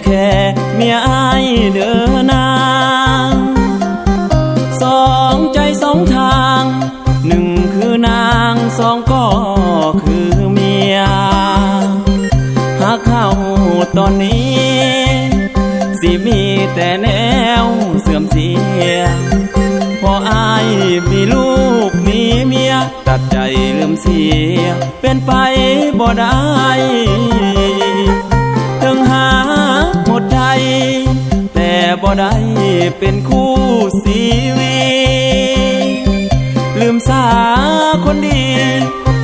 แค่เมียอายเด้อนางสองใจสองทางหนึ่งคือนางสองก็คือเมียหากเข้าตอนนี้สิมีแต่แนวเสื่อมเสียพออายมีลูกมีเมียตัดใจลืมเสียเป็นไปบ่ได้ถึงหาหมดใจแต่บ่ได้เป็นคู่ชีวิตลืมสาคนดี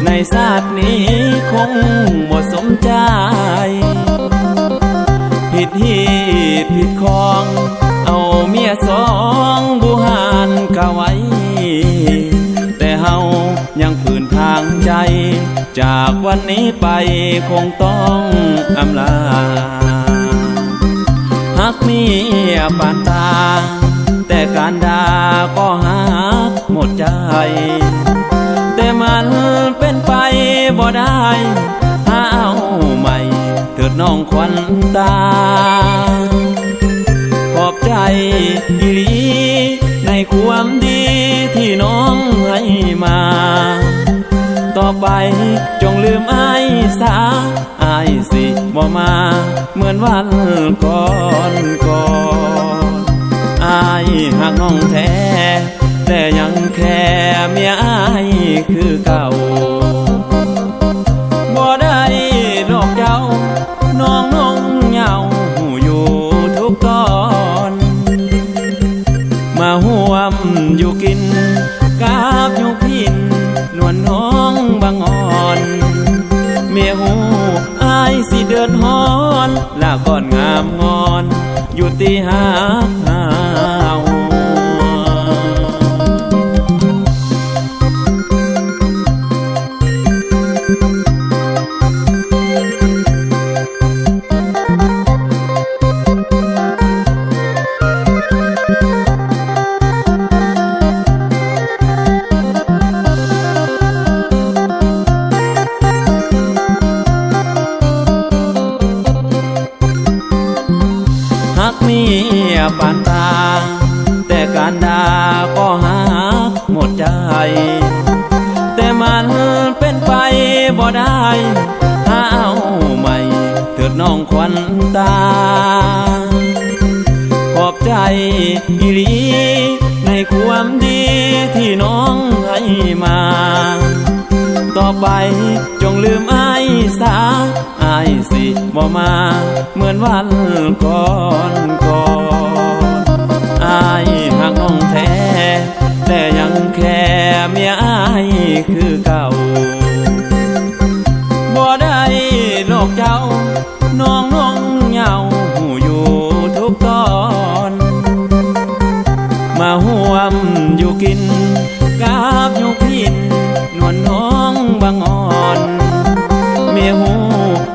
ในชาตินี้คงบ่สมใจผิดที่ผิดของเอาเมียสองบูหานกะไว้แต่เฮายังฝืนทางใจจากวันนี้ไปคงต้องอำลาหักเมียปานตาแต่การด่าก็หักหมดใจแต่มันเป็นไปบ่ได้หาเอาใหม่เถิดน้องควันตาขอบใจอีหลีในความดีที่น้องให้มาต่อไปจงลืมอ้ายซะอ้ายสิบ่มาเหมือนวันก่อนอ้ายหักน้องแท้แต่ยังแค่เมียอ้ายคือเก่าบ่ได้ดอกเจ้าน้องนงเหงาหูอยู่ทุกตอนมาห่วมอยู่กินกาบอยู่พินนวลน้องบางอ่อนเมียหูอายสิเดือดฮ้อนลาก่อนงามงอนอยู่ตีหาหักเมียปานตาแต่การด่าก็หักหมดใจแต่มันเป็นไปบ่ได้หาเอาใหม่เถิดน้องควันตาขอบใจอีหลีในความดีที่น้องให้มาต่อไปจงลืมอ้ายซะอ้ายสิบ่มาเหมือนวันก่อนอ้ายหักน้องแท้แต่ยังแค่เมียอ้ายคือเก่าบ่ได้นอกเจ้าน้องนงเหงาหูอยู่ทุกตอนมาห่วมอยู่กินกาบอยู่พินนวลน้องบางอ่อนเมียหู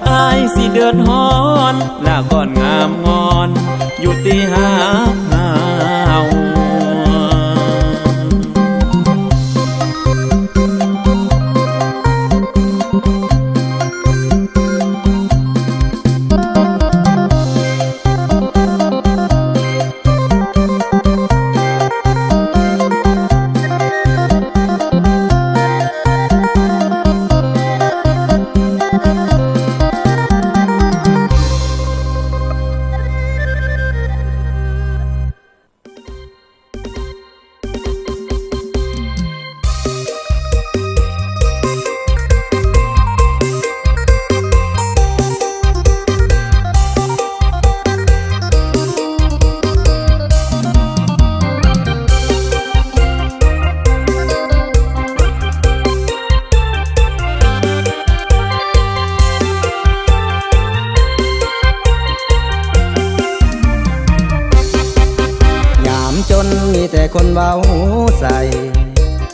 อายสิเดือดฮ้อนลาก่อนงามงอนอยู่ตีหาจนมีแต่คนเว้าใส่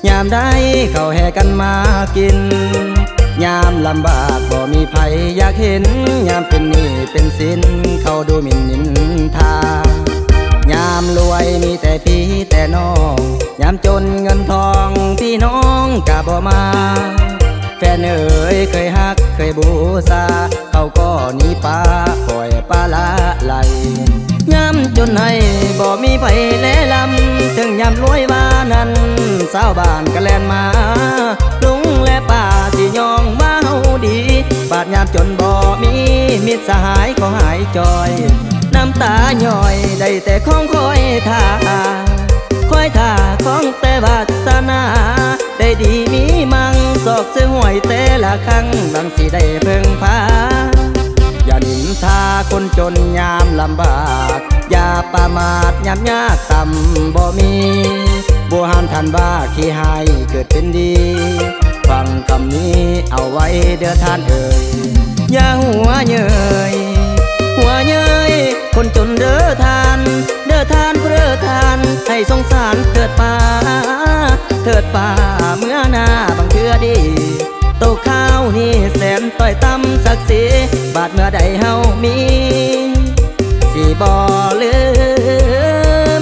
ยามได้เขาแห่กันมากินยามลำบากบ่มีไผอยากเห็นยามเป็นหนี้เป็นสินเขาดูหมิ่นนินทายามรวยมีแต่พี่แต่น้องยามจนเงินทองพี่น้องกะบ่มาแฟนเอ๋ยเคยฮักเคยบูชาเขาก็หนีป้าปล่อยปลาละไหล นให้บ่มีไผแลลำถึงยามรวยว่านั้นสาวบ้านก็แล่นมาลุงและป้าสิยองว่าเฮาดีบาดยามจนบ่มีมิตรสหายก็หายจอยน้ำตาย่อยได้แต่ของคอยท่าของแต่วาสนาได้ดีมีมั่งศอกเสื้อห่วยแต่ละครั้งบางสิได้เพิ่งพาอย่านินทาคนจนยามลำบากอย่าประมาทยามยากต่ำบ่มีบัวหานทันว่าขี้หายเกิดเป็นดีฟังคำนี้เอาไว้เด้อท่านเอ่ยอย่าหัวเย้ยคนจนเด้อทานเด้อทานเพื่อทานให้สงสารเถิดป่าเมื่อหน้าบางเทื่อดีโตข้าวนี่แสนต่อยต่ำศักดิ์ศรีบาดเมื่อใดเฮามีสิบ่ลื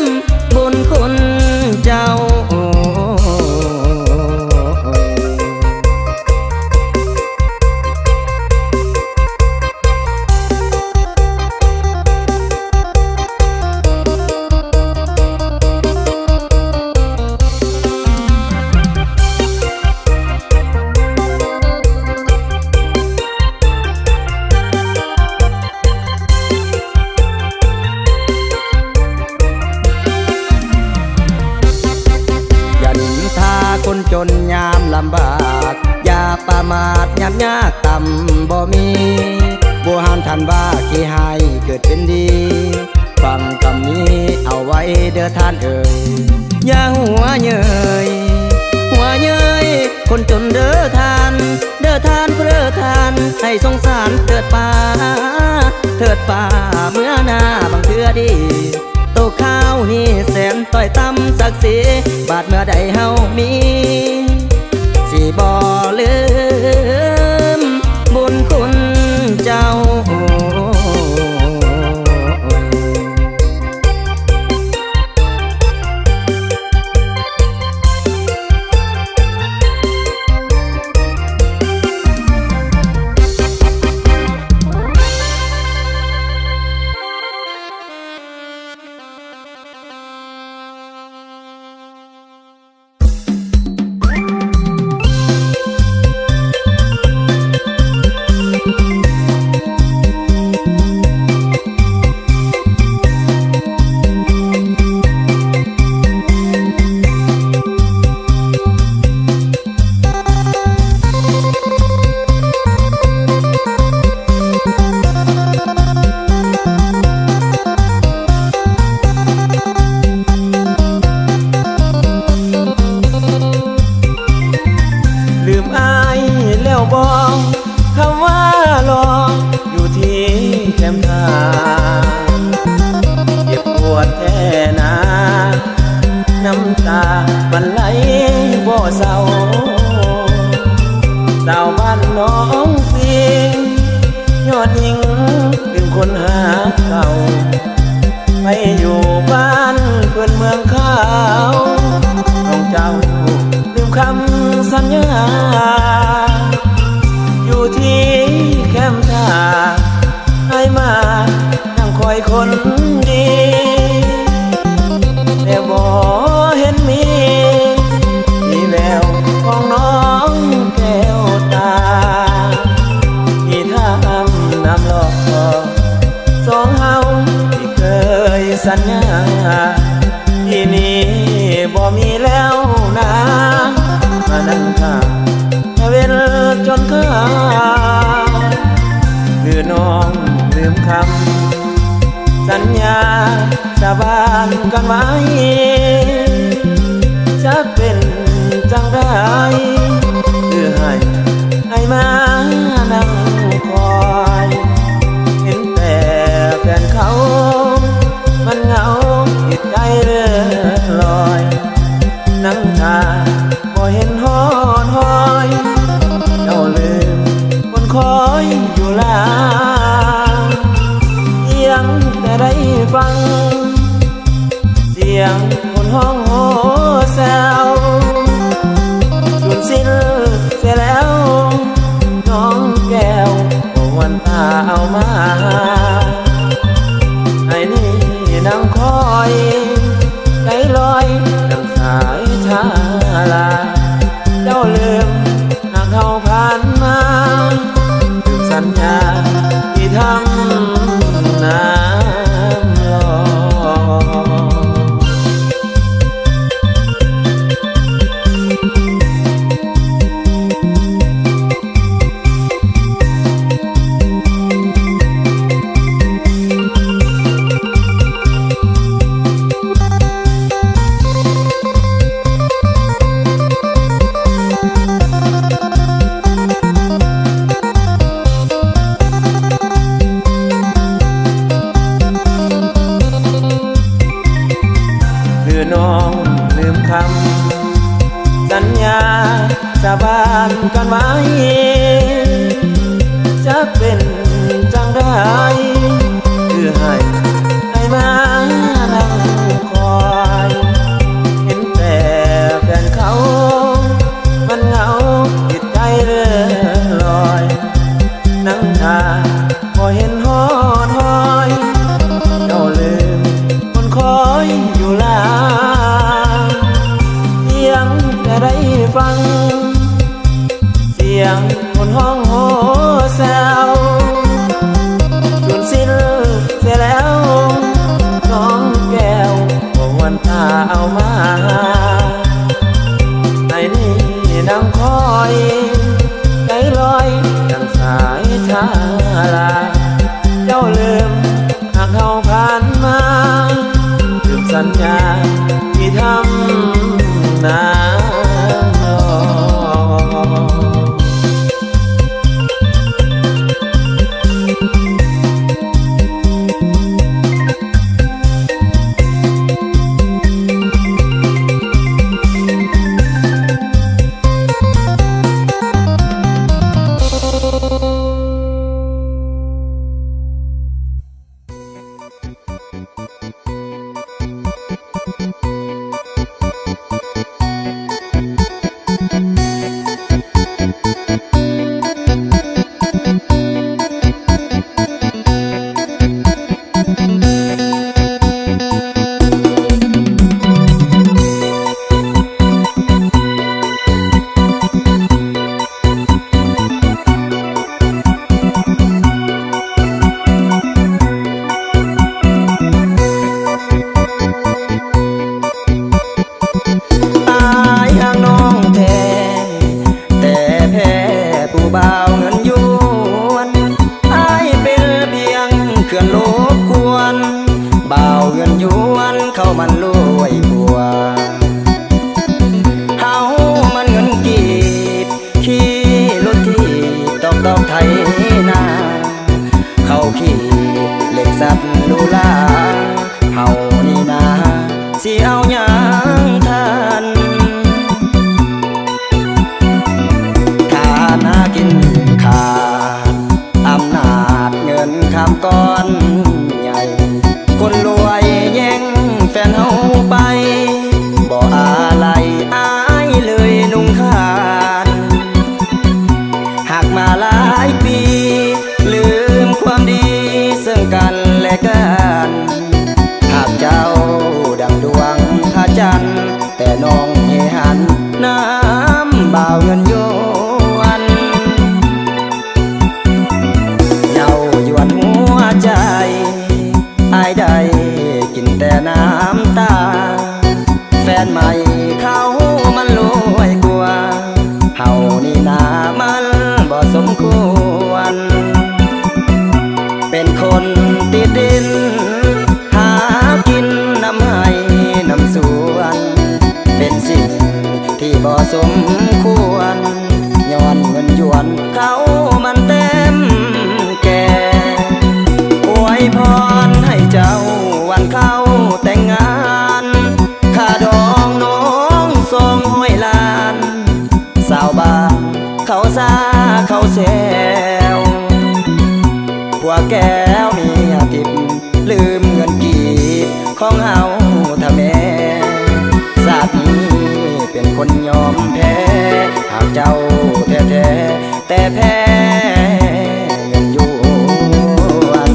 มบุญคุณเจ้าคนจนยามลำบากอย่าประมาทยามยากต่ำบ่มีบัวหานทันว่าขี้หายเกิดเป็นดีฟังคำนี้เอาไว้เด้อท่านเอ่ยอย่าหัวเย้ยคนจนเด้อทานเพื่อทานให้สงสารเถิดป่าเมื่อหน้าบางเทื่อดีโตข้าวนี่แสนต่อยต่ำศักดิ์ศรีบาดเมื่อใดเฮามีสิบ่ลืมบุญคุณเจ้าคำว่ารออยู่ที่แคมป์ทางเจ็บปวดแท้นาน้ำตาบรรไหลบ่เศร้าสาวบ้านน้องสิงยอดหญิงลืมคนหาเก่าไปอยู่บ้านเพื่อนเมืองข้าวน้องเจ้าลืมคำสัญญาอยู่ที่แคมป์ท่าให้มานั่งคอยคนดีแต่บ่เห็นมีแววของน้องแก้วตาที่ทำน้ำหลอกสองเฮาที่เคยสัญญาที่นี่บ่มีแล้วนะมานั่งท่าเวลจนข้าคือน้องลืมคำสัญญาสาบานกันไว้จะเป็นจังได้คือให้มานั่งคอยเห็นแต่แฟนเขามันเหงาจิตใจเลื่อนลอยนั่งท่าบ่เห็นหอยเจ้าลืมคนคอยอยู่ลายังแต่ได้ฟังเสียงคนห้องโหแซวสูญสิ้นเสียแล้วน้องแก้ววันตาเอามาให้นี่ นั่งคอยใจลอยดังสายชาลาเจ้าลืมหากเขาผ่านมาถึงสัญญาที่ทำน้ำรอน้องลืมคำสัญญาสาบานกันไว้จะเป็นจังได้คือให้มานั่งคอยเห็นแต่แฟนเขามันเหงาจิตใจเรื่อลอยนั่งทาพอเห็นหอดหอยเจ้าลืมคนคอยอยู่ลาจะได้ฟังเสียงคนห้องโหแซวสูญสิ้นเสียแล้วน้องแก้วบอกวันตาเอามาในนี้นั่งคอยใจลอยดังสายชาลาเจ้าลืมหากเขาผ่านมาลืมสัญญาที่ทำนาเขามันรวยบัวเฮามันเงินกีบขี่รถที่ตอกไทยนาเขาขี่เหล็กสับลูลาเฮานี่นาสิเอาหยังทันฐานะกินขาดอำนาจเงินคำก้อนใหญ่คนรวยแย่งแฟนเฮาไปบ่อะไรอายเลยนุ่งขาดหากมาหลายปีลืมความดีซึ่งกันและกันหากเจ้าดังดวงพระจันทร์แต่น้องเฮหันน้ำบ่าวเงินโยวนเย้ายวนหัวใจอายได้กินแต่น้ำตาแฟนใหม่เขามันรวยกว่าเฮานี่นามันบ่สมควรเป็นคนติดดินหากินน้ำให้น้ำสวนเป็นสิ่งที่บ่สมควรย้อนเงินหยวนเขามันเต็มแก่อวยพรให้เจ้าวันเข้าแต่งงานค่าดองน้อง200 ล้านสาวบ้านเขาซาเขาแซวพวกแก้วมีอาทิตย์ลืมเงินกีบของเฮาถ้าแม่ศาสตร์นี้เป็นคนยอมแพ้หากเจ้าแท้ๆแต่แพ้เงินหยวน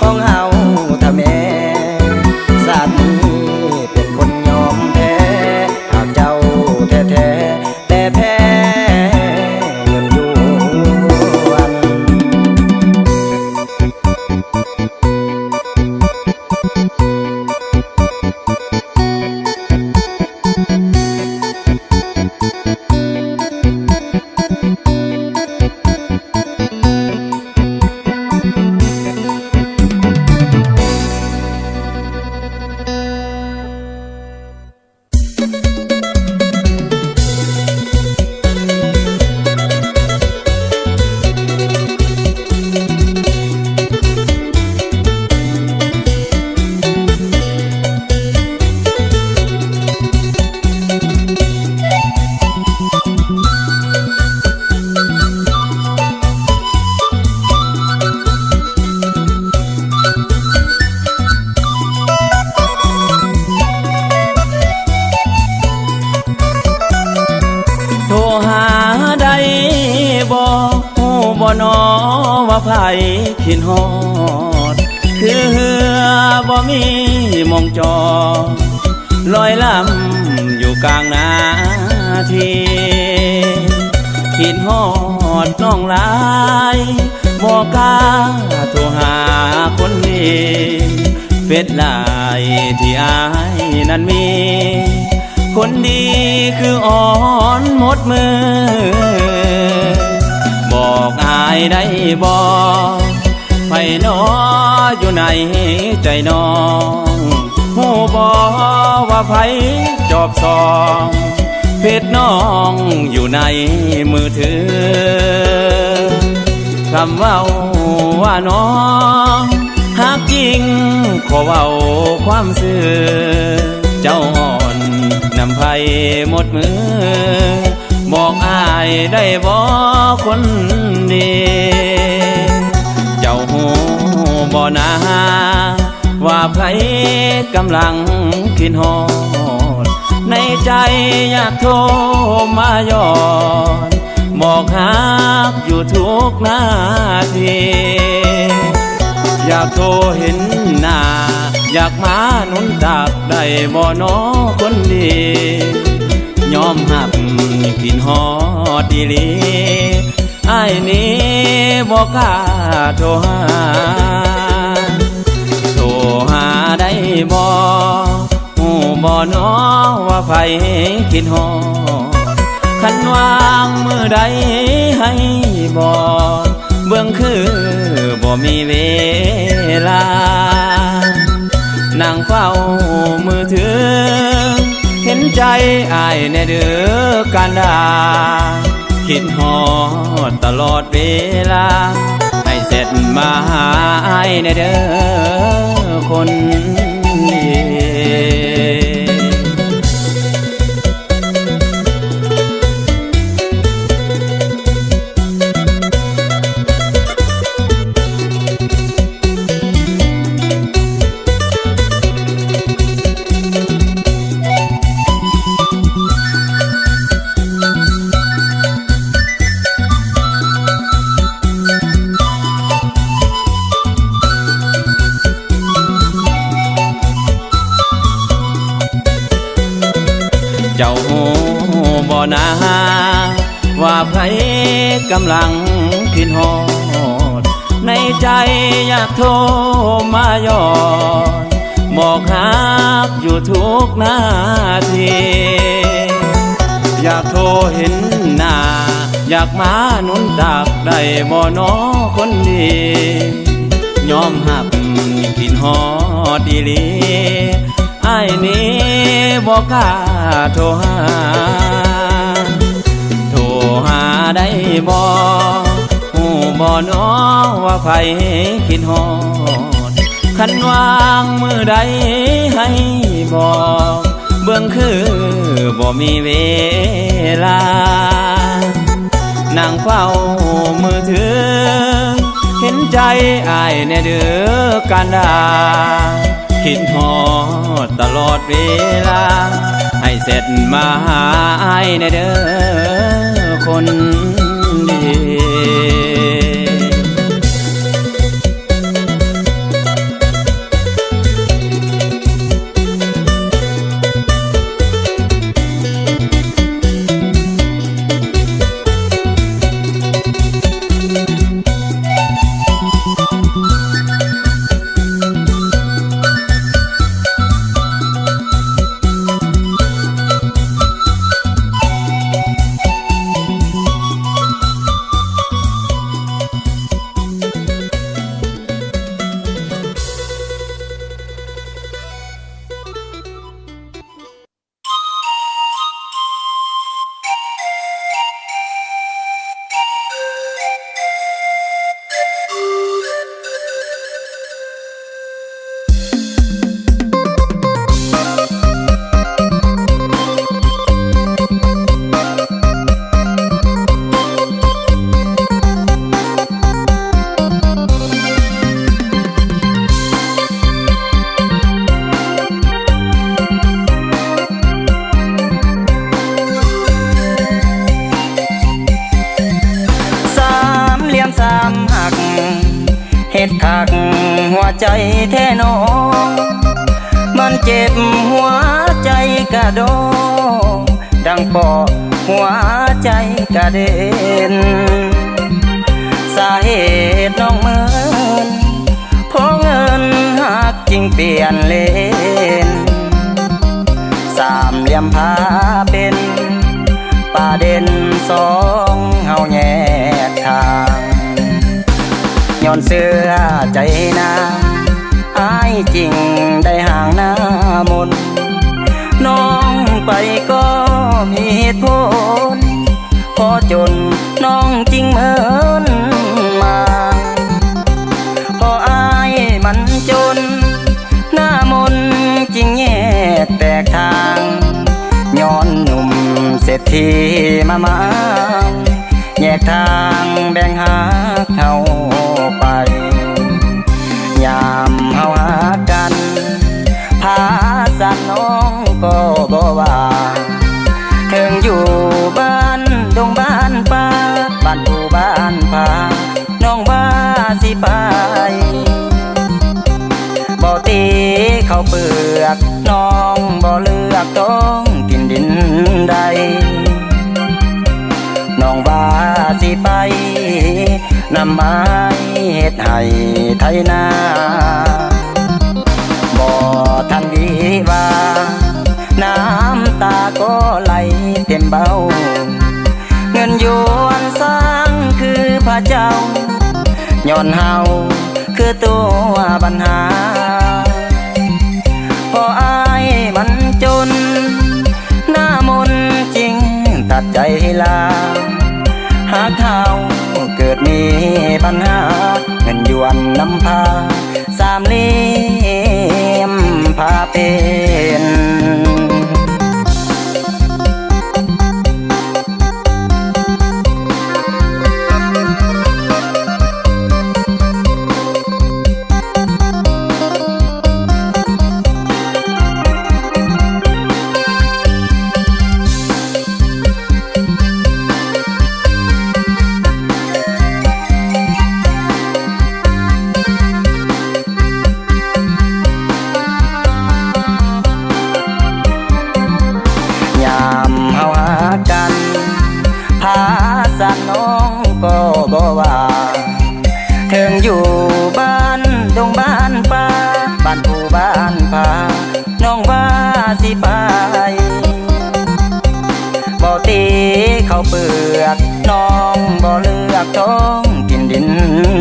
ของเฮาถ้าแม่ศาสตร์นี้เป็นคนยอมแพ้หากเจ้าแท้ๆแต่แพ้เงินยวน นอว่าไผขินฮอดคือเหือบ่มีมองจอลอยลำอยู่กลางนาทีขินฮอดน้องหลายบ่กล้าโทรหาคนดีเฟซไลน์ที่อายนั้นมีคนดีคืออ่อนหมดมือบอกอายได้บอกไผน้ออยู่ในใจน้องหูบอกว่าไผจอบซองเพชรน้องอยู่ในมือถือคำเว้าว่าน้องหากจริงขอเว้าความซื่อเจ้าอ่อนนำไผหมดมือบอกอายได้บอกคนดีเจ้าหูบ่นาว่าใครกำลังคิดฮอดในใจอยากโทรมาย้อนบอกฮักอยู่ทุกนาทีอยากโทรเห็นหน้าอยากมาหนุนตักได้บ่น้อคนดียอมหับกินฮอดดีลีอ้ายนี้บ่กล้าโทรหาได้บ่หูบ่น้อว่าไผคิดฮอดคันวางมือใดให้บอกเบื้องคือบ่มีเวลานั่งเฝ้ามือถือเห็นใจอายแน่เด้อการดาคิดฮอดตลอดเวลาให้เสร็จมาหาอายแน่เด้อคนดีเจ้าหูบ่นาว่าไผกำลังคิดฮอดในใจอยากโทรมาย้อนบอกฮักอยู่ทุกนาทีอยากโทรเห็นหน้าอยากมาหนุนตักได้บ่น้อคนดียอมหับคิดฮอดดีลีอ้ายนี้บ่กล้าโทรหาได้บ่หูบ่น้อว่าไผคิดฮอดคันวางมือใดให้บอกเบื้องคือบ่มีเวลานั่งเฝ้ามือถือเห็นใจอ้ายแน่เด้อการดาคิดฮอดตลอดเวลาให้เสร็จมาหาอ้ายแน่เด้อคนดี แท้น้องมันเจ็บหัวใจกระโดงดังปอกหัวใจกระเด็นสาเหตุน้องเหมือนเพราะเงินหักจริงเปลี่ยนเลนสามเหลี่ยมพาเป็นประเด็นสองเฮาแยกทางย้อนเสื้อใจนางอายจริงได้ห่างหน้ามนน้องไปก็มีเหตุผลพอจนน้องจริงเหมือนมาพออายมันจนหน้ามนจริงแยกแตกทางย้อนหนุ่มเศรษฐีมาแยกทางแบ่งหาเท่าไปยามเฮาหากันพาสันน้องก็บ่ว่าถึงอยู่บ้านดงบ้านป่าบ้านผู้บ้านพาน้องว่าสิไปบ่ตีเขาเปลือกน้องบ่เลือกต้องกินดินใดน้องว่าสิไปนำไม้เฮ็ดให้ไถนาบ่ทันดีว่าน้ำตาก็ไหลเต็มเบ้าเงินหยวนสร้างคือพระเจ้าย้อนเฮาคือตัวปัญหาพออายมันจนหน้ามนจริงตัดใจลาหากเขาเกิดมีปัญหาเงินหยวนนำพาสามเหลี่ยมพาเป็นน้องก็บ่ว่าถึงอยู่บ้านดงบ้านป่าบ้านผู้บ้านพาน้องว่าสิไปบ่ตีเขาเปลือกน้องบ่เลือกท้องกินดิน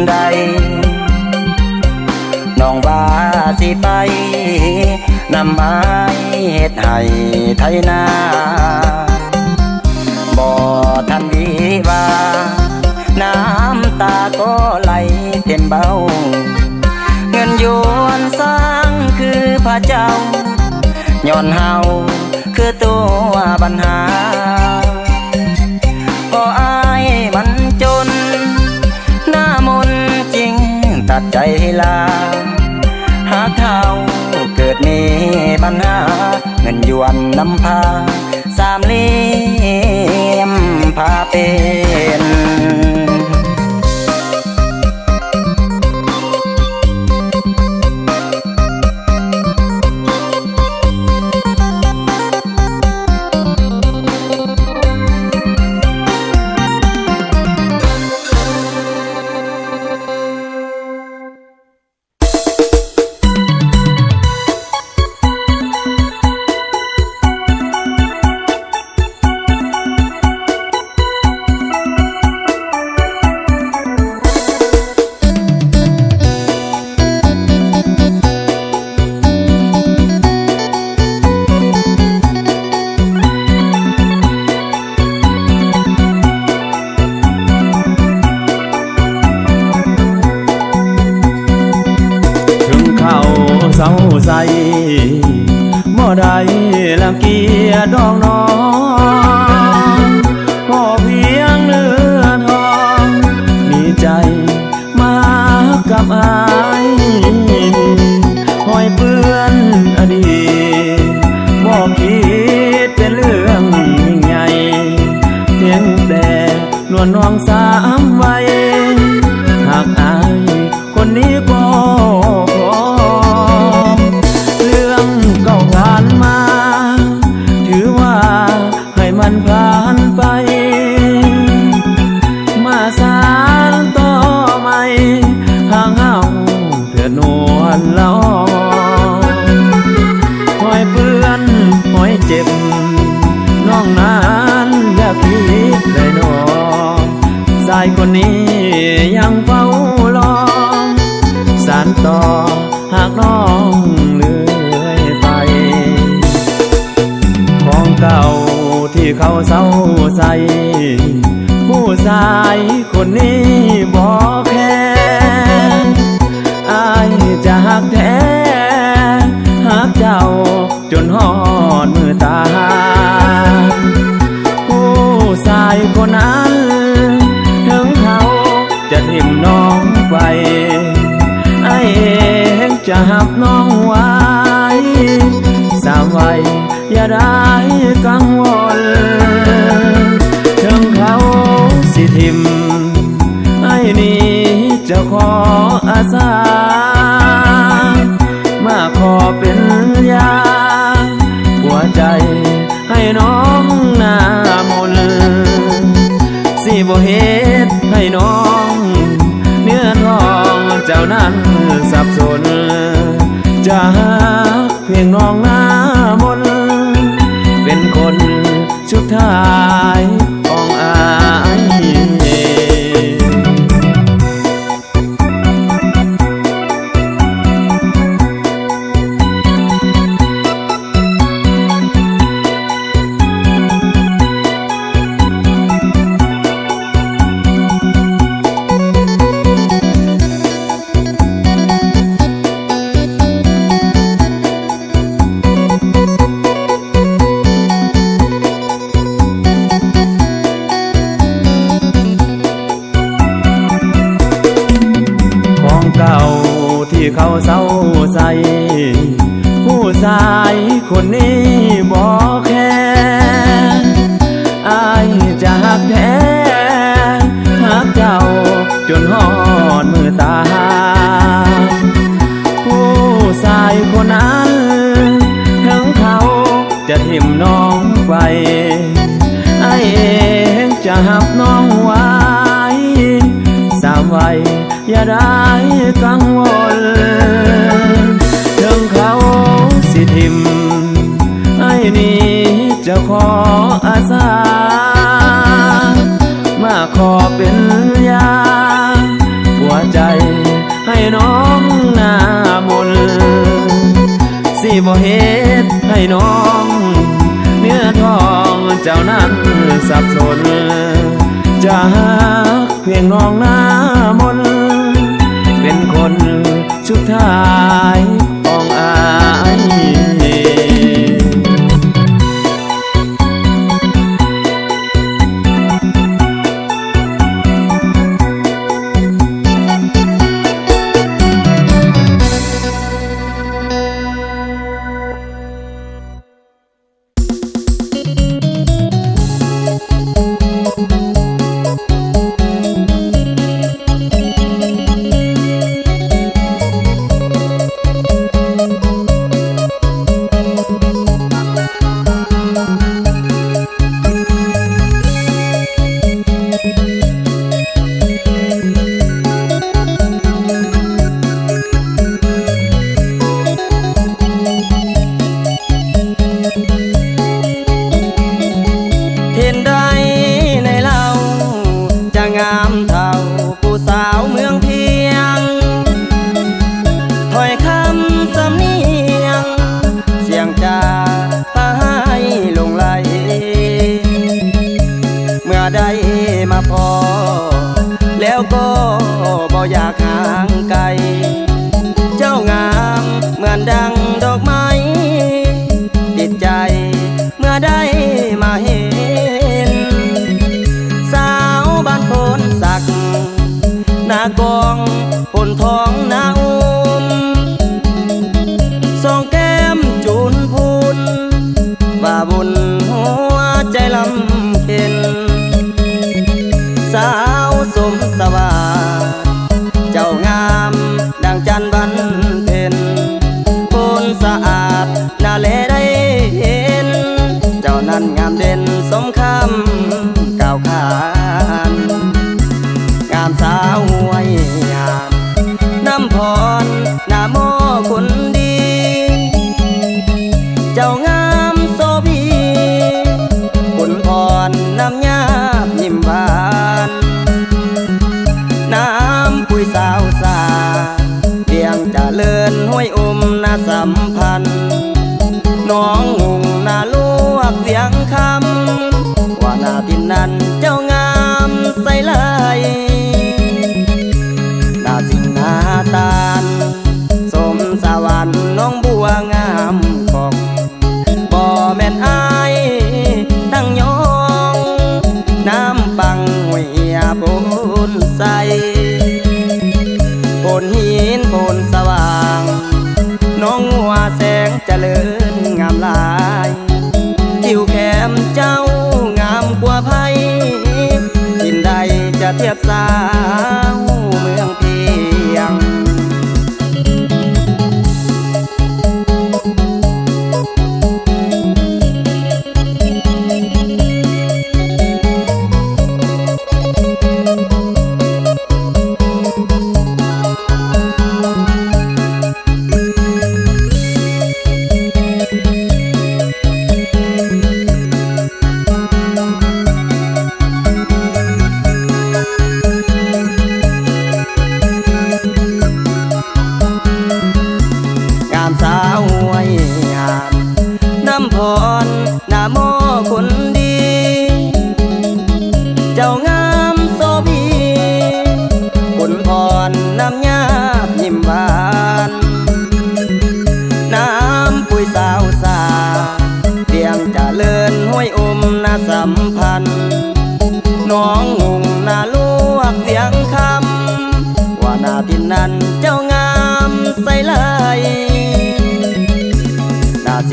ใดน้องว่าสิไปนำไม้เฮ็ดให้ไถนาบ่ทันดีว่าน้ำตาก็ไหลเต็มเบ้าเงินหยวนสร้างคือพระเจ้าย้อนเฮาคือตัวปัญหาพออายมันจนหน้ามนจริงตัดใจลาหากเขาเกิดมีปัญหาเงินหยวนนำพาสามเหลี่ยมพาเป็นเศร้าใจบ่ได้ละเกียดอกน้องขอเพียงเนื้อทองมีใจมากับอายห้อยเปื้อนอดีตบ่คิดเป็นเรื่องยิ่งใหญ่เพียงแต่นวลน้องสามวัยหากอายคนนี้ก็พอ นละอองหอยเปื้อนหอยเจ็บน้องนั้นอย่าคิดเลยน้องสายคนนี้ยังเฝ้ารอสานต่อหากน้องเลื่อยไปของเก่าที่เขาเศร้าใส่ผู้ชายคนนี้บอกแค่อายจะหักแท้หักเจ้าจนหอดมือตาผู้ชายคนนั้นถึงเขาจะทิ่มน้องไปไอ้เองจะหับน้องไว้สามไว้อย่าได้กังวลถึงเขาสิทิ่มไอ้นี้จะขออาสามาขอเป็นยาหัวใจให้น้องหน้ามนสิบ่เฮ็ดให้น้องเนื้อทองเจ้านั้นสับสนจะหักเพียงน้องหน้ามนเป็นคนสุดท้ายของอายเก่าที่เขาเศร้าใส่ผู้ชายคนนี้บอกแค่อายจะหักแท้หักเจ้าจนหอดมือตาผู้ชายคนนั้นถึงเขาจะทิ่มน้องไปไอ้เองจะหับน้องไว้สามไว้อย่าได้กังวลถึงเขาสิทิ่มไอ้นี้จะขออาสามาขอเป็นยาหัวใจให้น้องหน้ามนสิบ่เฮ็ดให้น้องเนื้อทองเจ้านั้นสับสนจะหักเพียงน้องหน้ามนเป็นคนสุดท้ายของอายได้มาพอแล้วก็บ่อยากห่างไกลเจ้างามเหมือนดังดอกไม้ติดใจเมื่อได้มาเห็นสาวบ้านโพนสักหน้ากองพนทองหน้าอุ้มสองแก้มจูนพูนว่าบุญหัวใจลำเค็นสาวสมสวาเจ้างามดังจันทร์วันเพ็ญโพนสะอาดน่าแลได้เห็นเจ้านั้นงามเด่นสมคำกล่าวขานงามสาวห้วยงามน้ำพรหน้าม สวรรค์น้องบัวงามของบ่แม่นอายตั้งยองน้ำปังห้วยโพนใสโพนหินโพนสว่างน้องหัวแสงเจริญงามหลายผิวแก้มเจ้างามกว่าไผกินใดจะเทียบสาวเมืองเพียงพรนาโมคนดีเจ้างามโสภีคุณพรน้ำยาบยิ้มบานน้ำปุยสาวสาเพียงจะเลินห้วยอมนาสัมพันธ์น้องงงนาลวกเสียงคำว่านาทินนั้นเจ้างามใสไหล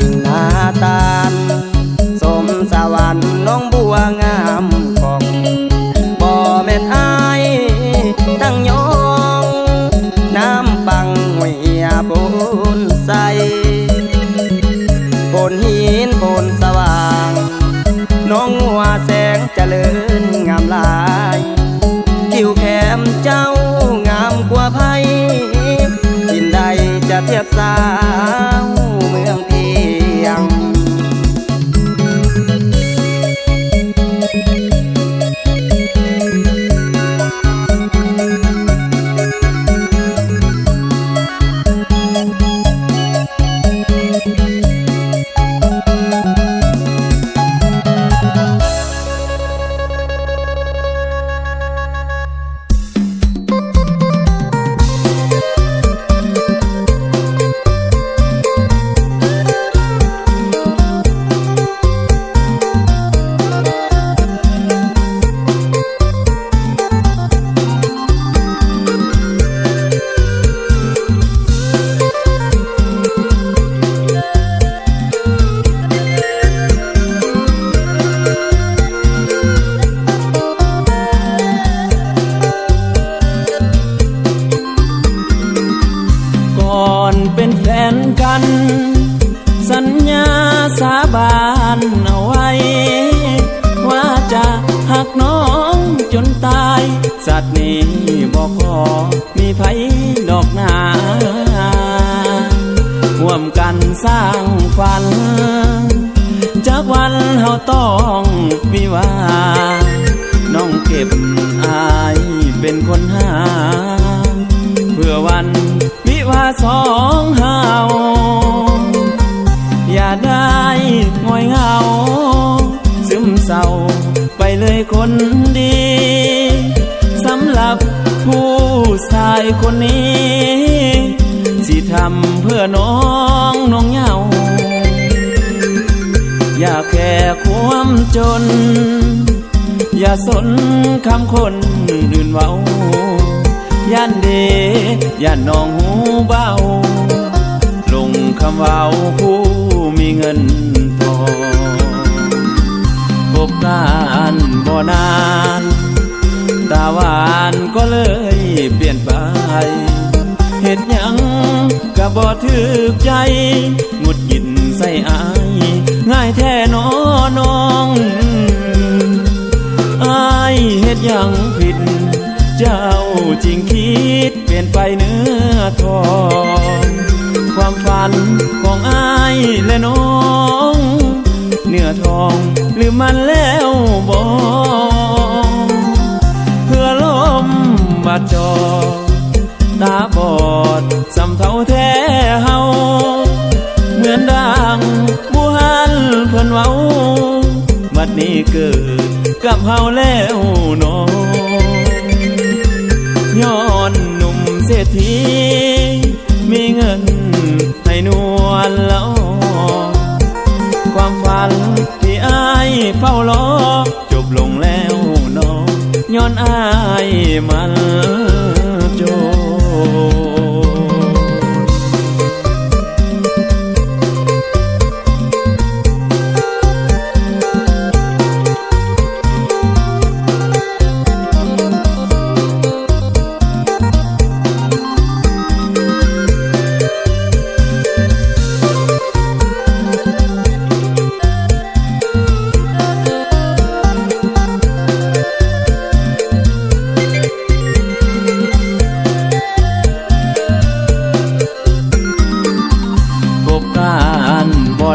สิ่งหน้าตาลสมสวรรค์น้องบัวงามของบ่แม่นอายตั้งยองน้ำปังห้วยโพนใสโพนหินโพนสว่างน้องหัวแสงเจริญงามหลายผิวแก้มเจ้างามกว่าไผกินใดจะเทียบสาวเมืองเป็นแฟนกันสัญญาสาบานเอาไว้ว่าจะหักน้องจนตายสัตว์นี้บอกขอมีไผดอกหนาร่วมกันสร้างฝันจากวันเฮาต้องวิวาน้องเก็บอายเป็นคนหาเพื่อวันวิวาสองเฮาอย่าได้ง่อยเหงาซึมเศร้าไปเลยคนดีสำหรับผู้ชายคนนี้สิทำเพื่อน้องเหงาอย่าแค่ความจนอย่าสนคำคนอื่นเว้าย่านเดย่านน้องหูเบาลงคำเว้าผู้มีเงินทองพบกันบ่นานตาหวานก็เลยเปลี่ยนไปเฮ็ดหยังก็บ่ถูกใจหงุดหงิดใส่อายง่ายแท้น้องอายเฮ็ดหยังผิดเจ้าจริงคิดเปลี่ยนไปเนื้อทองความฝันของอายและน้องเนื้อทองหรือมันแล้วบ่เพื่อลมบาดจอตาบอดสำเทาแท้เฮาเหมือนดังบุหันเพิ่นเว้าบัดนี้เกิดกับเฮาแล้วน้องย้อนหนุ่มเศรษฐีมีเงิน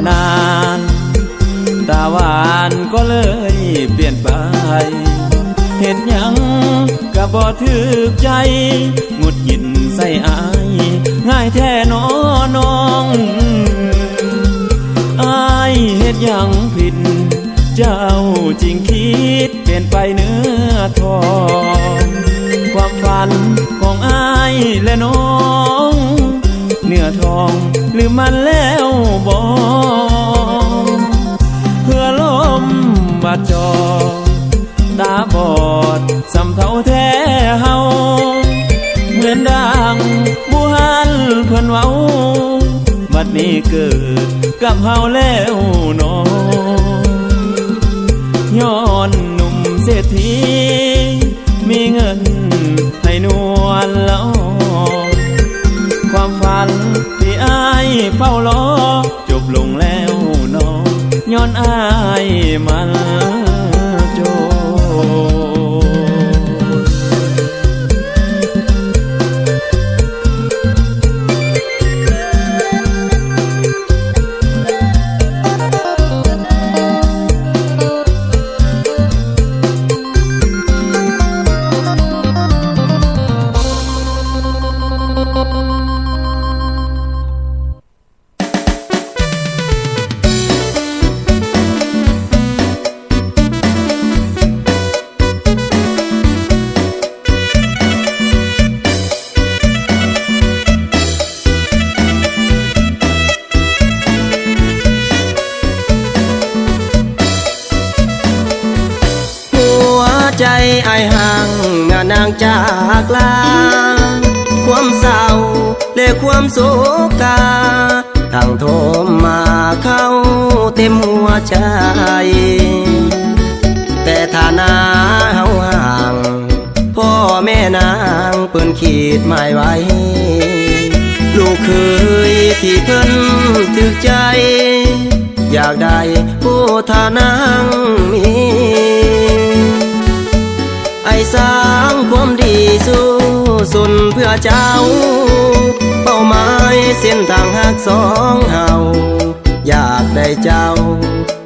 นานตาหวานก็เลยเปลี่ยนไปเห็นหยังก็บ่ถึกใจหงุดหงิดใส่อายง่ายแท้น้อน้องอายเฮ็ดหยังผิดเจ้าจริงคิดเปลี่ยนไปเนื้อทองความฝันของอายและน้องเนื้อทองหรือมันแล้วบ่เพื่อลมบาดจอตาบอดสำเทาแท้เฮาเหมือนดังบูฮันเพิ่นเว้าบัดนี้เกิดกับเฮาแล้วน้องย้อนหนุ่มเศรษฐีมีเงินให้นวลละอความฝันที่อายเฝ้ารอจบลงแล้วน้องย้อนอายมันโจใจไอ้ห่างงานนางจากลาความเศร้าและความโศกาทางโทมมาเข้าเต็มหัวใจแต่ฐานะเฮาห่างพ่อแม่นางเปิ้นขีดหมายไว้ลูกเคยที่เพิ่นถึกใจอยากได้ผู้ฐานะมีไอ้สร้างความดีสู้สุนเพื่อเจ้าเป้าหมายเส้นทางหักสองเฮาอยากได้เจ้า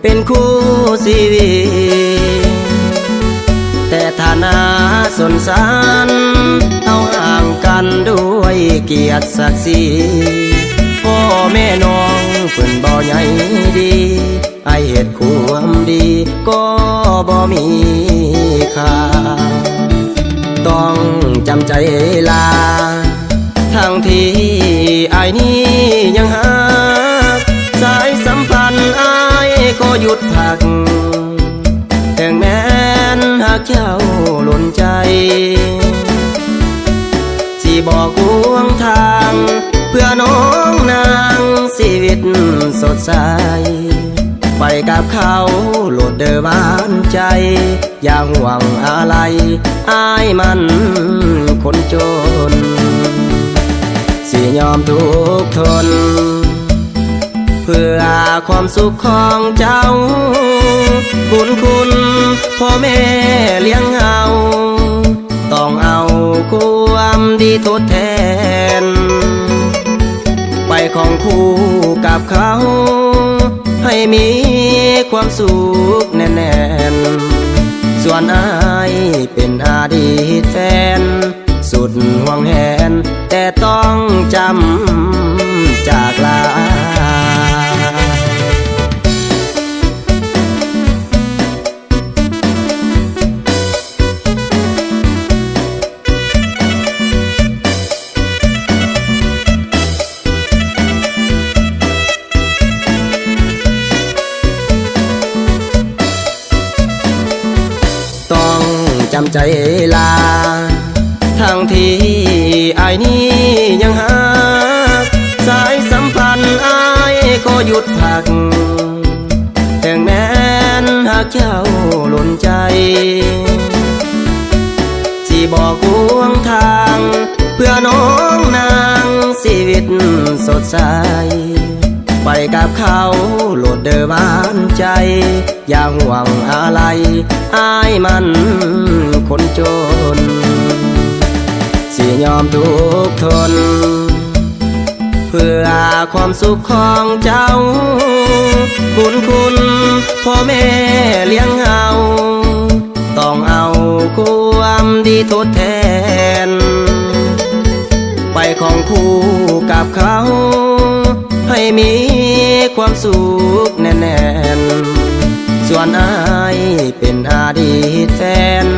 เป็นคู่ชีวิตแต่ฐานะสนสารเอาห่างกันด้วยเกียรติศักดิ์ศรีพ่อแม่น้องเพิ่นบ่ใหญ่ดีไอเหตุความดีก็บ่มีค่าต้องจำใจลาทั้งที่ไอ้นี้ยังหักสายสัมพันธ์ไอ้ก็หยุดพักแต่แม้นหากเจ้าหล่นใจสิบอกลวงทางเพื่อน้องนางชีวิตสดใสไปกับเขาโหลดเดอบ้านใจอย่าห่วงอะไรอายมันคนจนสิยอมทุกทนเพื่อความสุขของเจ้าบุญคุณพ่อแม่เลี้ยงเอาต้องเอาความดีทดแทนไปของคู่กับเขาให้มีความสุขแน่นๆส่วนอายเป็นอดีตแฟนสุดห่วงแหนแต่ต้องจำจากลาจำใจลาทั้งที่ไอ้นี้ยังหักสายสัมพันธ์ไอ้ก็หยุดพักแต่แม้นหากเจ้าหล่นใจสิบอกลวงทางเพื่อน้องนางชีวิตสดใสไปกับเขาโหลดเดอบ้านใจอย่าห่วงอะไรอายมันคนจนสิยอมทุกทนเ พื่อความสุขของเจ้าบุญคุณพ่อแม่เลี้ยงเอาต้องเอาความดีทดแทนไปของคู่กับเขาให้มีความสุขแน่นๆส่วนอายเป็นอดีตแฟน